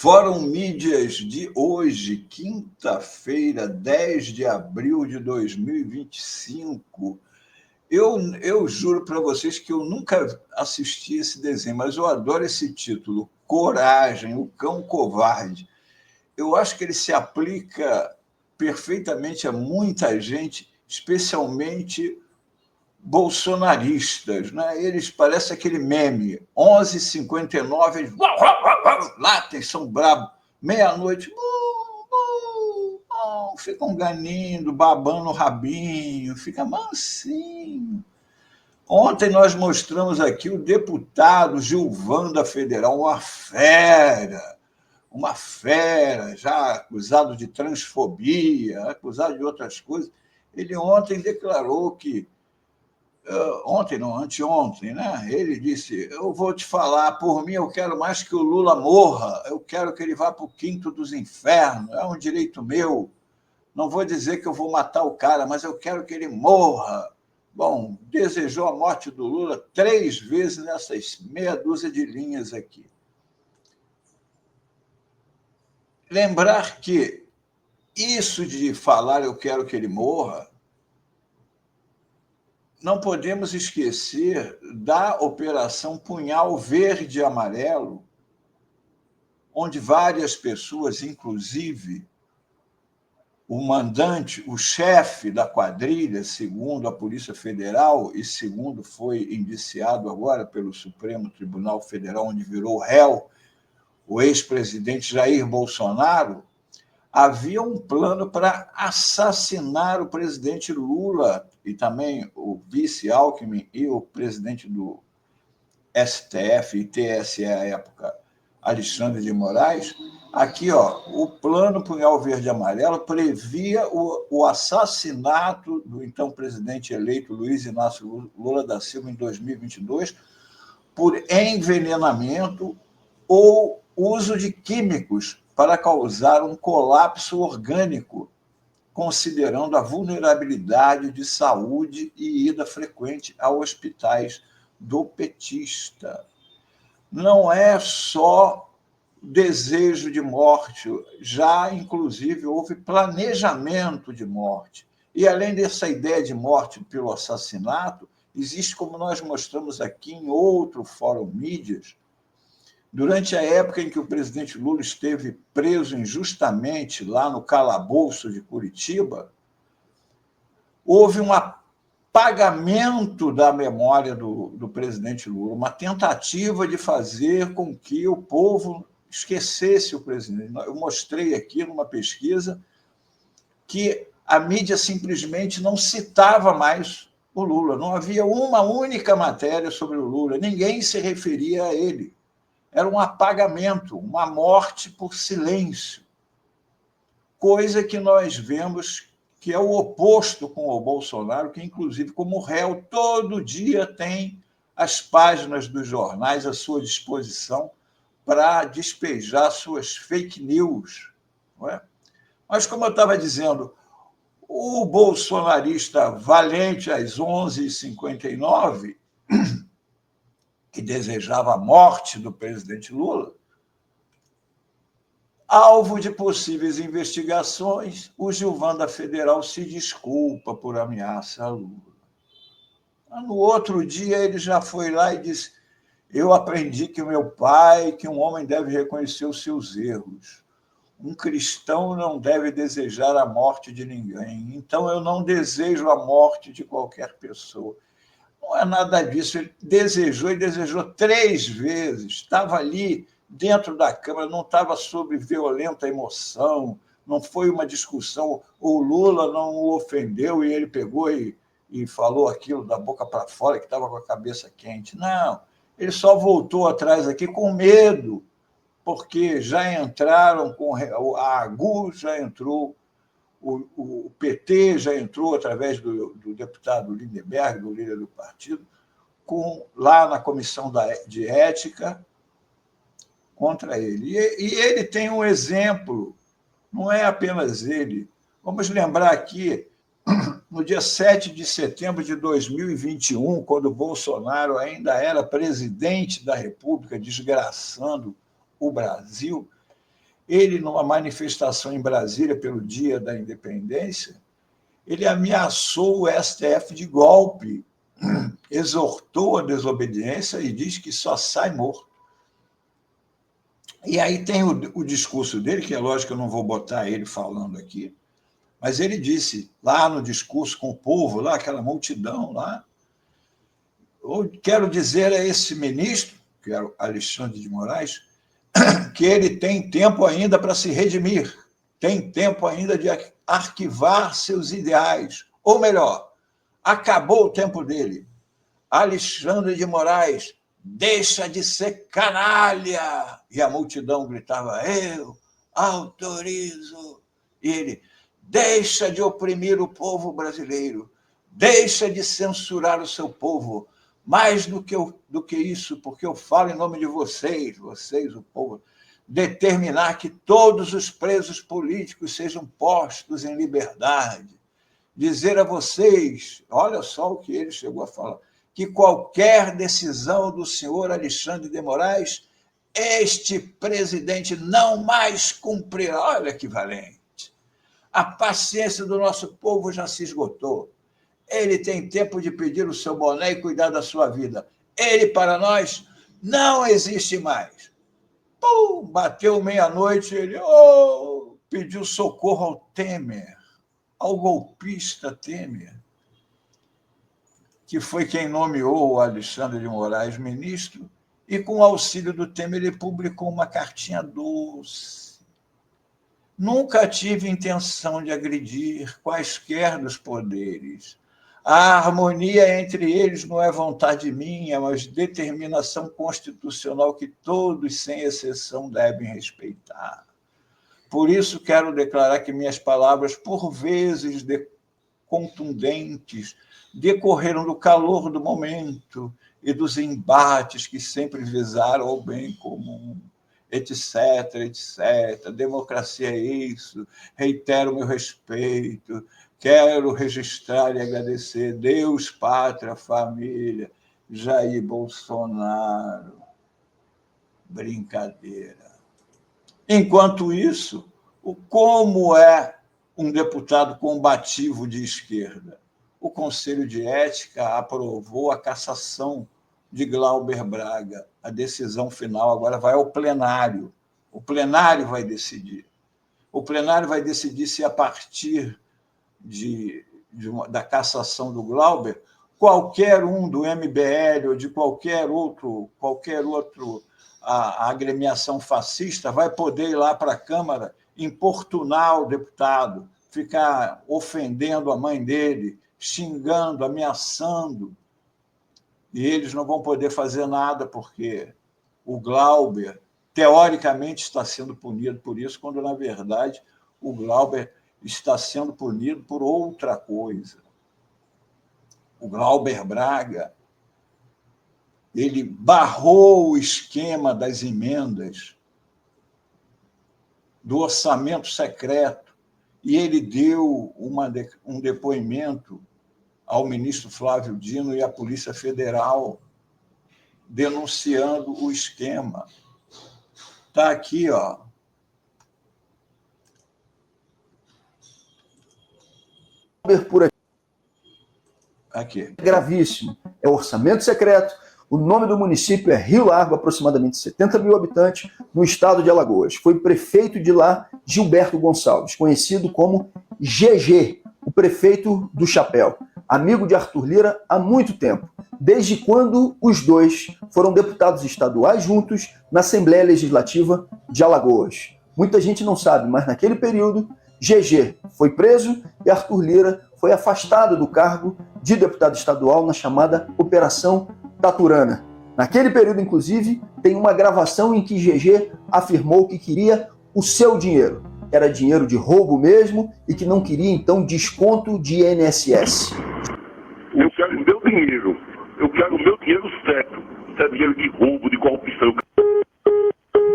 Fórum Mídias de hoje, quinta-feira, 10 de abril de 2025. Eu juro para vocês que eu nunca assisti esse desenho, mas eu adoro esse título, Coragem, o Cão Covarde. Eu acho que ele se aplica perfeitamente a muita gente, especialmente bolsonaristas, né? Eles parecem aquele meme, 11h59, eles latem, são bravos, meia-noite, ficam ganindo, babando o rabinho, fica mansinho. Ontem nós mostramos aqui o deputado Gilvan da Federal, uma fera, já acusado de transfobia, acusado de outras coisas. Ele ontem declarou que ontem não, anteontem, né? Ele disse, eu vou te falar, por mim eu quero mais que o Lula morra, eu quero que ele vá para o quinto dos infernos, é um direito meu, não vou dizer que eu vou matar o cara, mas eu quero que ele morra. Bom, desejou a morte do Lula 3 vezes nessas meia dúzia de linhas aqui. Lembrar que isso de falar eu quero que ele morra, não podemos esquecer da Operação Punhal Verde e Amarelo, onde várias pessoas, inclusive o mandante, o chefe da quadrilha, segundo a Polícia Federal e segundo foi indiciado agora pelo Supremo Tribunal Federal, onde virou réu, o ex-presidente Jair Bolsonaro, havia um plano para assassinar o presidente Lula e também o vice Alckmin e o presidente do STF e TSE à época, Alexandre de Moraes. Aqui, o plano Punhal Verde e Amarelo previa o assassinato do então presidente eleito Luiz Inácio Lula da Silva em 2022 por envenenamento ou uso de químicos para causar um colapso orgânico, considerando a vulnerabilidade de saúde e ida frequente a hospitais do petista. Não é só desejo de morte, já, inclusive, houve planejamento de morte. E, além dessa ideia de morte pelo assassinato, existe, como nós mostramos aqui em outro Fórum Mídias, durante a época em que o presidente Lula esteve preso injustamente lá no calabouço de Curitiba, houve um apagamento da memória do presidente Lula, uma tentativa de fazer com que o povo esquecesse o presidente. Eu mostrei aqui numa pesquisa que a mídia simplesmente não citava mais o Lula, não havia uma única matéria sobre o Lula, ninguém se referia a ele. Era um apagamento, uma morte por silêncio, coisa que nós vemos que é o oposto com o Bolsonaro, que, inclusive, como réu, todo dia tem as páginas dos jornais à sua disposição para despejar suas fake news. Não é? Mas, como eu estava dizendo, o bolsonarista valente às 11h59, que desejava a morte do presidente Lula, alvo de possíveis investigações, o Gilvan da Federal se desculpa por ameaça a Lula. No outro dia, ele já foi lá e disse, eu aprendi que o meu pai, que um homem deve reconhecer os seus erros. Um cristão não deve desejar a morte de ninguém. Então, eu não desejo a morte de qualquer pessoa. Não é nada disso. Ele desejou e desejou 3 vezes. Estava ali dentro da Câmara, não estava sob violenta emoção, não foi uma discussão. O Lula não o ofendeu e ele pegou e falou aquilo da boca para fora, que estava com a cabeça quente. Não, ele só voltou atrás aqui com medo, porque já entraram com a AGU, já entrou, o PT já entrou através do deputado Lindenberg, do líder do partido, lá na comissão de ética contra ele. E ele tem um exemplo, não é apenas ele. Vamos lembrar aqui, no dia 7 de setembro de 2021, quando Bolsonaro ainda era presidente da República, desgraçando o Brasil, Ele, numa manifestação em Brasília pelo Dia da Independência, ele ameaçou o STF de golpe, exortou a desobediência e diz que só sai morto. E aí tem o discurso dele, que é lógico que eu não vou botar ele falando aqui, mas ele disse lá no discurso com o povo, lá, aquela multidão lá, eu quero dizer a esse ministro, que era o Alexandre de Moraes, que ele tem tempo ainda para se redimir, tem tempo ainda de arquivar seus ideais. Ou melhor, acabou o tempo dele. Alexandre de Moraes, deixa de ser canalha! E a multidão gritava, eu autorizo. E ele, deixa de oprimir o povo brasileiro, deixa de censurar o seu povo, mais do que isso, porque eu falo em nome de vocês, o povo, determinar que todos os presos políticos sejam postos em liberdade, dizer a vocês, olha só o que ele chegou a falar, que qualquer decisão do senhor Alexandre de Moraes, este presidente não mais cumprirá. Olha que valente. A paciência do nosso povo já se esgotou. Ele tem tempo de pedir o seu boné e cuidar da sua vida. Ele, para nós, não existe mais. Pum, bateu meia-noite, ele pediu socorro ao Temer, ao golpista Temer, que foi quem nomeou o Alexandre de Moraes ministro, e com o auxílio do Temer ele publicou uma cartinha doce. Nunca tive intenção de agredir quaisquer dos poderes. A harmonia entre eles não é vontade minha, mas determinação constitucional que todos, sem exceção, devem respeitar. Por isso, quero declarar que minhas palavras, por vezes contundentes, decorreram do calor do momento e dos embates que sempre visaram ao bem comum, etc, etc. Democracia é isso. Reitero meu respeito. Quero registrar e agradecer Deus, pátria, família, Jair Bolsonaro. Brincadeira. Enquanto isso, como é um deputado combativo de esquerda? O Conselho de Ética aprovou a cassação de Glauber Braga. A decisão final agora vai ao plenário. O plenário vai decidir. O plenário vai decidir se, a partir da cassação do Glauber, qualquer um do MBL ou de qualquer outro a agremiação fascista vai poder ir lá para a Câmara importunar o deputado, ficar ofendendo a mãe dele, xingando, ameaçando, e eles não vão poder fazer nada porque o Glauber, teoricamente, está sendo punido por isso, quando, na verdade, o Glauber está sendo punido por outra coisa. O Glauber Braga, ele barrou o esquema das emendas do orçamento secreto e ele deu um depoimento ao ministro Flávio Dino e à Polícia Federal denunciando o esquema. Está aqui, ó. Por aqui. Gravíssimo. É orçamento secreto. O nome do município é Rio Largo, aproximadamente 70 mil habitantes, no estado de Alagoas. Foi prefeito de lá, Gilberto Gonçalves, conhecido como GG, o prefeito do Chapéu. Amigo de Arthur Lira há muito tempo, desde quando os dois foram deputados estaduais juntos na Assembleia Legislativa de Alagoas. Muita gente não sabe, mas naquele período, GG foi preso e Arthur Lira foi afastado do cargo de deputado estadual na chamada Operação Taturana. Naquele período, inclusive, tem uma gravação em que GG afirmou que queria o seu dinheiro. Era dinheiro de roubo mesmo e que não queria, então, desconto de INSS. Eu quero o meu dinheiro. Eu quero o meu dinheiro certo. Isso é dinheiro de roubo, de corrupção.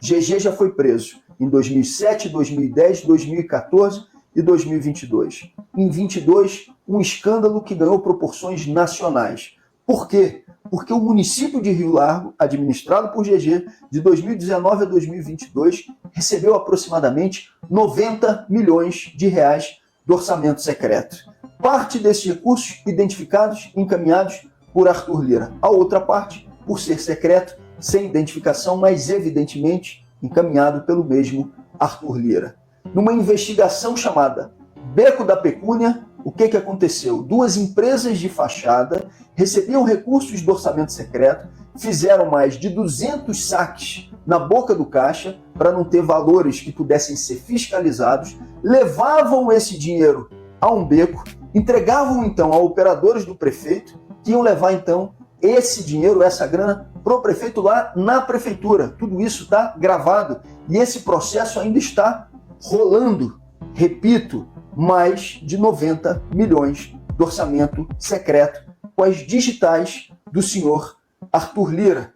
GG já foi preso em 2007, 2010, 2014 e 2022. Em 22, um escândalo que ganhou proporções nacionais. Por quê? porque o município de Rio Largo, administrado por GG, de 2019 a 2022, recebeu aproximadamente 90 milhões de reais do orçamento secreto. Parte desses recursos identificados e encaminhados por Arthur Lira. A outra parte, por ser secreto, sem identificação, mas evidentemente encaminhado pelo mesmo Arthur Lira. Numa investigação chamada Beco da Pecúnia, o que aconteceu? Duas empresas de fachada recebiam recursos do orçamento secreto, fizeram mais de 200 saques na boca do caixa para não ter valores que pudessem ser fiscalizados, levavam esse dinheiro a um beco, entregavam então a operadores do prefeito, que iam levar então esse dinheiro, essa grana, para o prefeito lá na prefeitura. Tudo isso está gravado e esse processo ainda está rolando. Repito, mais de 90 milhões do orçamento secreto com as digitais do senhor Arthur Lira.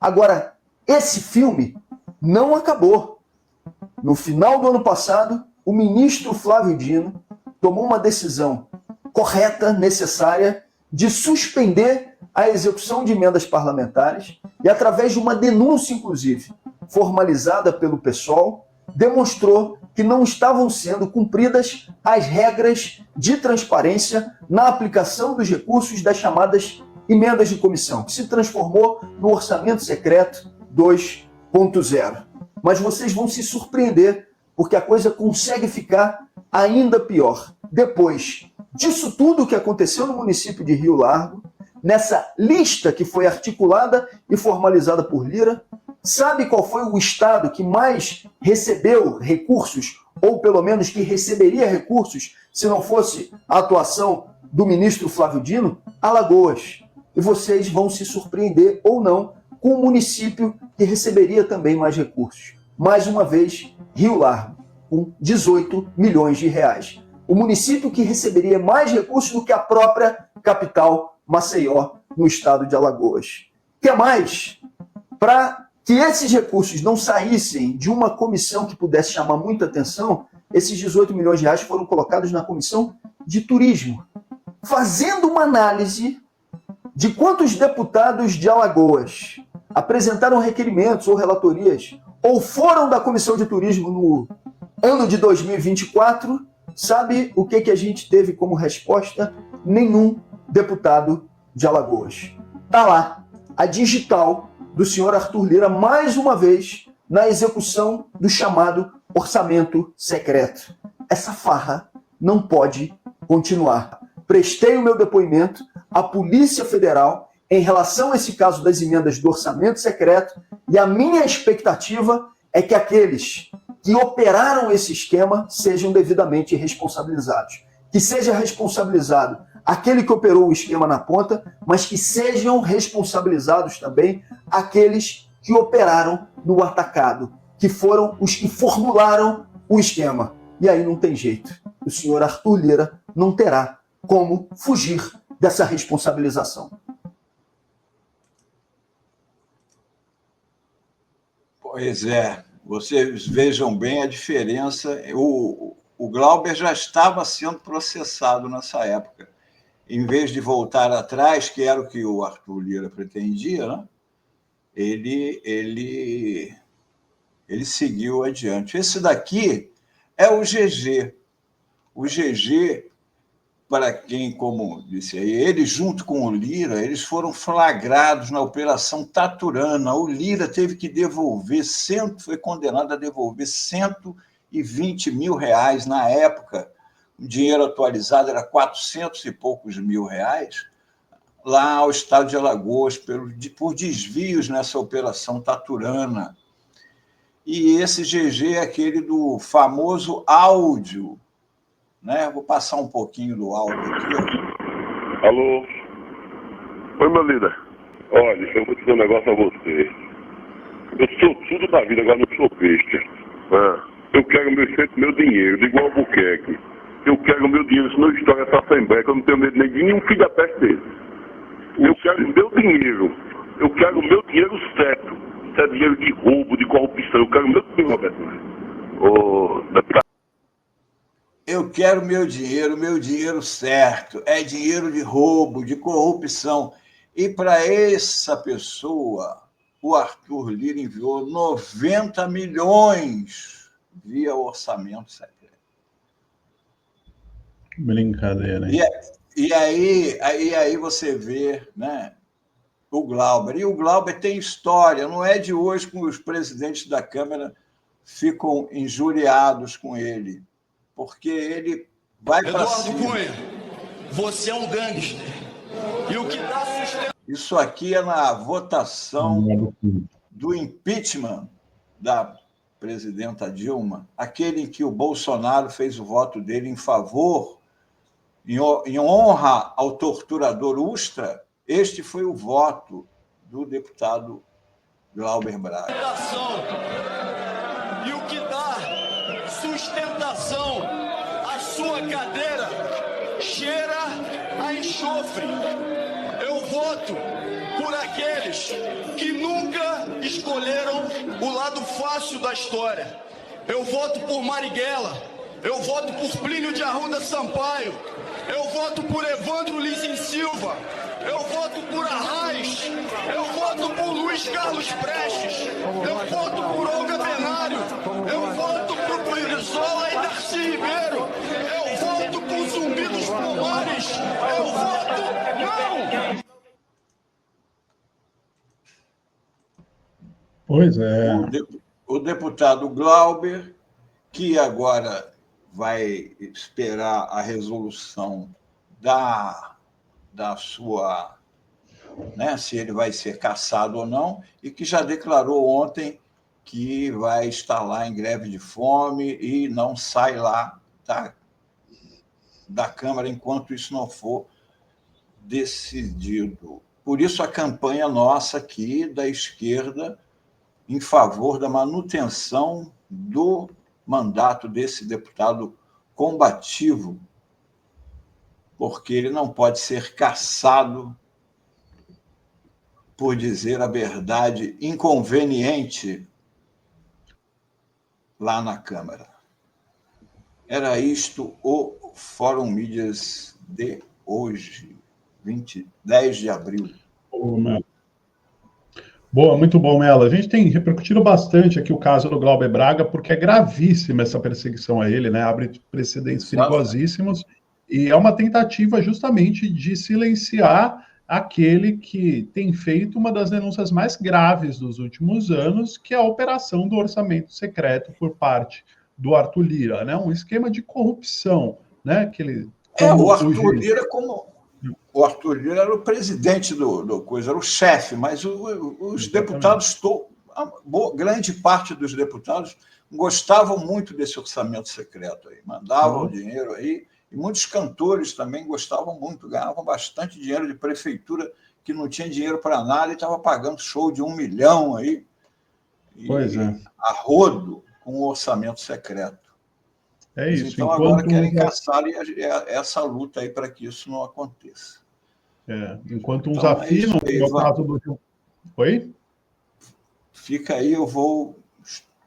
Agora, esse filme não acabou. No final do ano passado, o ministro Flávio Dino tomou uma decisão correta, necessária, de suspender a execução de emendas parlamentares e, através de uma denúncia, inclusive, formalizada pelo PSOL, demonstrou que não estavam sendo cumpridas as regras de transparência na aplicação dos recursos das chamadas emendas de comissão, que se transformou no Orçamento Secreto 2.0. Mas vocês vão se surpreender, porque a coisa consegue ficar ainda pior. Depois disso tudo que aconteceu no município de Rio Largo, nessa lista que foi articulada e formalizada por Lira, sabe qual foi o estado que mais recebeu recursos, ou pelo menos que receberia recursos, se não fosse a atuação do ministro Flávio Dino? Alagoas. E vocês vão se surpreender ou não com o município que receberia também mais recursos. Mais uma vez, Rio Largo, com 18 milhões de reais. O município que receberia mais recursos do que a própria capital, Maceió, no estado de Alagoas. O que mais? Para que esses recursos não saíssem de uma comissão que pudesse chamar muita atenção, esses 18 milhões de reais foram colocados na comissão de turismo, fazendo uma análise de quantos deputados de Alagoas apresentaram requerimentos ou relatorias ou foram da comissão de turismo no ano de 2024. Sabe o que a gente teve como resposta? Nenhum deputado de Alagoas. Está lá a digital do senhor Arthur Lira, mais uma vez, na execução do chamado orçamento secreto. Essa farra não pode continuar. Prestei o meu depoimento à Polícia Federal em relação a esse caso das emendas do orçamento secreto e a minha expectativa é que aqueles que operaram esse esquema sejam devidamente responsabilizados. Que seja responsabilizado aquele que operou o esquema na ponta, mas que sejam responsabilizados também aqueles que operaram no atacado, que foram os que formularam o esquema. E aí não tem jeito. O senhor Arthur Lira não terá como fugir dessa responsabilização. Pois é, vocês vejam bem a diferença. O Glauber já estava sendo processado nessa época. Em vez de voltar atrás, que era o que o Arthur Lira pretendia, né? Ele seguiu adiante. Esse daqui é o GG. O GG, para quem, como disse aí, ele junto com o Lira, eles foram flagrados na Operação Taturana. O Lira teve que devolver, foi condenado a devolver 120 mil reais na época. O dinheiro atualizado era 400 e poucos mil reais, lá ao estado de Alagoas, por desvios nessa Operação Taturana. E esse GG é aquele do famoso áudio, né? Vou passar um pouquinho do áudio aqui. Ó. Alô? Oi, meu líder. Olha, eu vou dizer um negócio a você. Eu sou tudo da vida, agora não sou besta. Eu quero meu dinheiro, de igual Albuquerque. Eu quero o meu dinheiro, senão a história está sem breca, eu não tenho medo nem de nenhum filho da peste dele. Eu quero o meu dinheiro. Eu quero o meu dinheiro certo. Isso é dinheiro de roubo, de corrupção. Eu quero o meu dinheiro, Roberto. Eu quero meu dinheiro certo. É dinheiro de roubo, de corrupção. E para essa pessoa, o Arthur Lira enviou 90 milhões via orçamento secreto. Brincadeira, hein? E aí você vê, né, o Glauber. E o Glauber tem história, não é de hoje que os presidentes da Câmara ficam injuriados com ele, porque ele vai para cima. Eduardo Cunha, você é um gangster. E o que está sustentando... Isso aqui é na votação do impeachment da presidenta Dilma, aquele em que o Bolsonaro fez o voto dele em favor, em honra ao torturador Ustra. Este foi o voto do deputado Glauber Braga. E o que dá sustentação à sua cadeira cheira a enxofre. Eu voto por aqueles que nunca escolheram o lado fácil da história. Eu voto por Marighella. Eu voto por Plínio de Arruda Sampaio. Eu voto por Evandro Lins em Silva. Eu voto por Arraes. Eu voto por Luiz Carlos Prestes. Eu voto por Olga Benário. Eu voto por Brizola e Darcy Ribeiro. Eu voto por Zumbi dos Palmares. Eu voto não! Pois é. O deputado Glauber, que agora vai esperar a resolução da sua, né, se ele vai ser cassado ou não, e que já declarou ontem que vai estar lá em greve de fome e não sai lá da Câmara enquanto isso não for decidido. Por isso a campanha nossa aqui da esquerda em favor da manutenção do mandato desse deputado combativo, porque ele não pode ser cassado por dizer a verdade inconveniente lá na Câmara. Era isto o Fórum Mídias de hoje, 10 de abril. Boa, muito bom, Mello. A gente tem repercutido bastante aqui o caso do Glauber Braga, porque é gravíssima essa perseguição a ele, né? Abre precedentes perigosíssimos, e é uma tentativa justamente de silenciar aquele que tem feito uma das denúncias mais graves dos últimos anos, que é a operação do orçamento secreto por parte do Arthur Lira, né? Um esquema de corrupção, né? Que ele, o Arthur Lira O Arthur Lira era o presidente do coisa, era o chefe, mas os deputados, grande parte dos deputados gostavam muito desse orçamento secreto aí, mandavam dinheiro aí, e muitos cantores também gostavam muito, ganhavam bastante dinheiro de prefeitura, que não tinha dinheiro para nada e estava pagando show de 1 milhão aí, a rodo, com o orçamento secreto. É isso. Então, agora querem caçar essa luta aí para que isso não aconteça. Enquanto uns afinam, no caso do... Oi? Fica aí, eu vou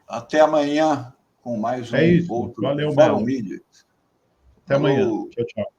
até amanhã com mais outro Fórum Mídia. Até amanhã. Tchau, tchau.